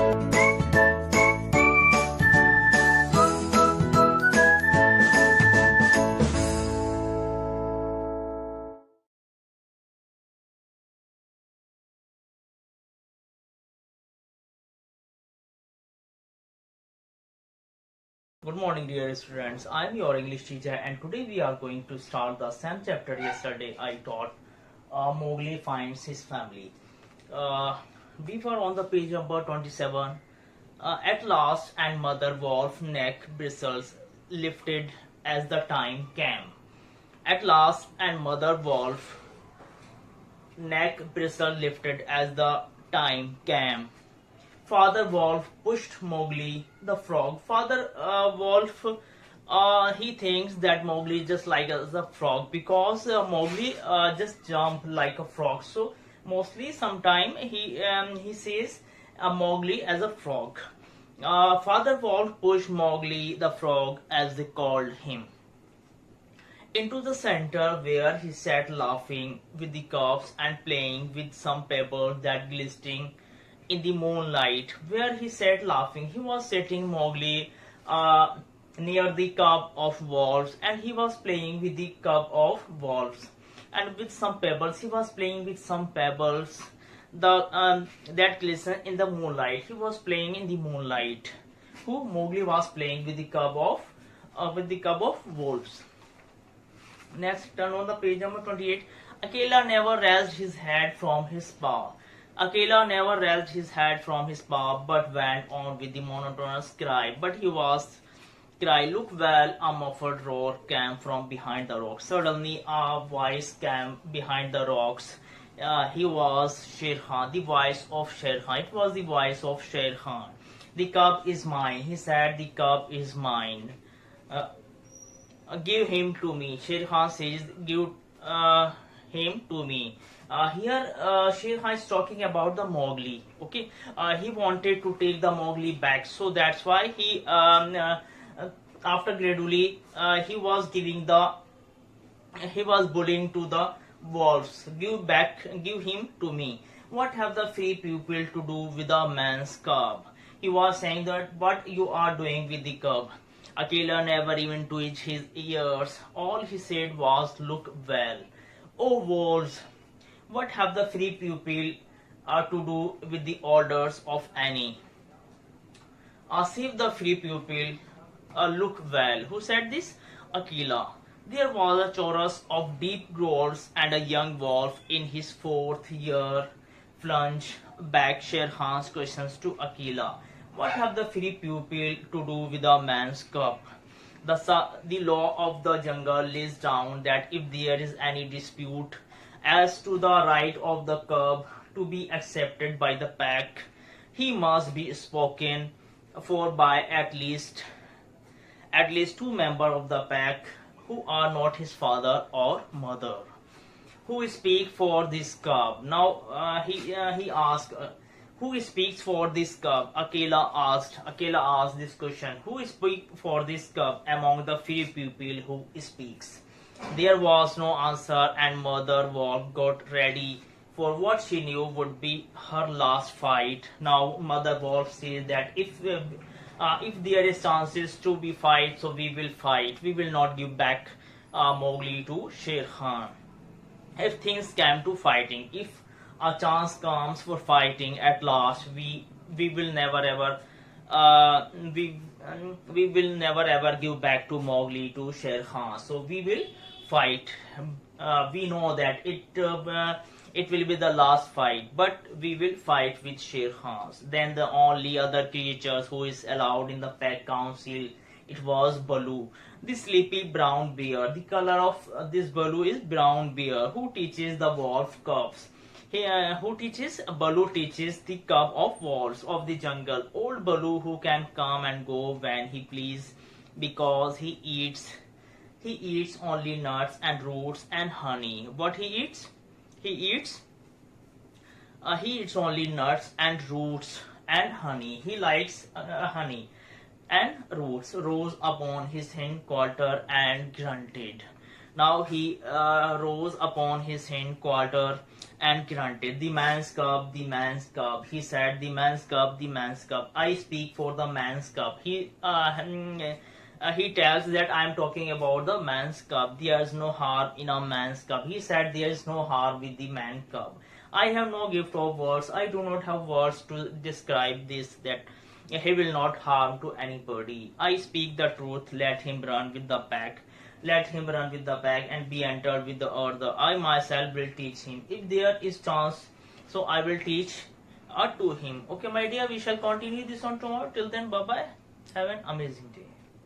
Good morning, dear students. I am your English teacher, and today we are going to start the same chapter. Yesterday, I taught Mowgli finds his family. Uh, we were on the page number 27. At last, and Mother Wolf neck bristles lifted as the time came. At last, and Mother Wolf neck bristle lifted as the time came. Father Wolf pushed Mowgli the frog. Father Wolf, he thinks that Mowgli is just like a frog because Mowgli just jump like a frog. So mostly, sometime he says Mowgli as a frog. Father Wolf pushed Mowgli the frog, as they called him, into the center, where he sat laughing with the cubs and playing with some pebbles that glistening in the moonlight. Where he sat laughing, he was sitting Mowgli near the cub of wolves, and he was playing with the cub of wolves, and with some pebbles. He was playing with some pebbles that glisten in the moonlight. He was playing in the moonlight. Who Mowgli was playing with the cub of wolves. Next, turn on the page number 28. Akela never raised his head from his paw. Akela never raised his head from his paw, but went on with the monotonous cry. But he was cry, look well, a muffled roar came from behind the rocks. Suddenly a voice came behind the rocks. He was Sher Khan, the voice of Sher Khan. It was the voice of Sher Khan. The cub is mine, he said, the cub is mine. Uh, Give him to me. Sher Khan says, give him to me. Here, Sher Khan is talking about the Mowgli. Okay, he wanted to take the Mowgli back, so that's why after gradually, he was bullying to the wolves. Give him to me. What have the free people to do with a man's cub? He was saying that what you are doing with the cub. Akela never even twitched his ears. All he said was, look well. Oh wolves, what have the free people to do with the orders of any? Save the free pupil, look well. Who said this? Akela. There was a chorus of deep growls, and a young wolf in his fourth year flung back Sher Khan's questions to Akela. What have the free pupil to do with a man's cup? The law of the jungle lays down that if there is any dispute as to the right of the cub to be accepted by the pack, he must be spoken for by at least two members of the pack who are not his father or mother. Who speak for this cub? Now he asked, who speaks for this cub? Akela asked this question. Who speak for this cub among the few people who speaks? There was no answer, and Mother Wolf got ready for what she knew would be her last fight. Now Mother Wolf says that if there is chances to be fight, so we will fight. We will not give back Mowgli to Sher Khan. If things came to fighting, if a chance comes for fighting at last, we will never ever uh, we we will never ever give back to Mowgli to Sher Khan. So we will fight. We know that it will be the last fight, but we will fight with Sher Khan. Then the only other creatures who is allowed in the pack council, it was Baloo, the sleepy brown bear. The color of this Baloo is brown bear, who teaches the wolf cubs. Who teaches? Baloo teaches the cub of wolves of the jungle. Old Baloo, who can come and go when he please, because he eats only nuts and roots and honey. What he eats? He eats he eats only nuts and roots and honey. He likes honey and roots. Rose upon his hind quarter and grunted. Now he rose upon his hind quarter and granted. The man's cub, the man's cub. He said, the man's cub, the man's cub. I speak for the man's cub. He tells that I am talking about the man's cub. There is no harm in a man's cub. He said there is no harm with the man cub. I have no gift of words. I do not have words to describe this, that he will not harm to anybody. I speak the truth. Let him run with the pack. Let him run with the pack and be entered with the other. I myself will teach him. If there is chance, so I will teach to him. Okay, my dear, we shall continue this on tomorrow. Till then, bye bye. Have an amazing day.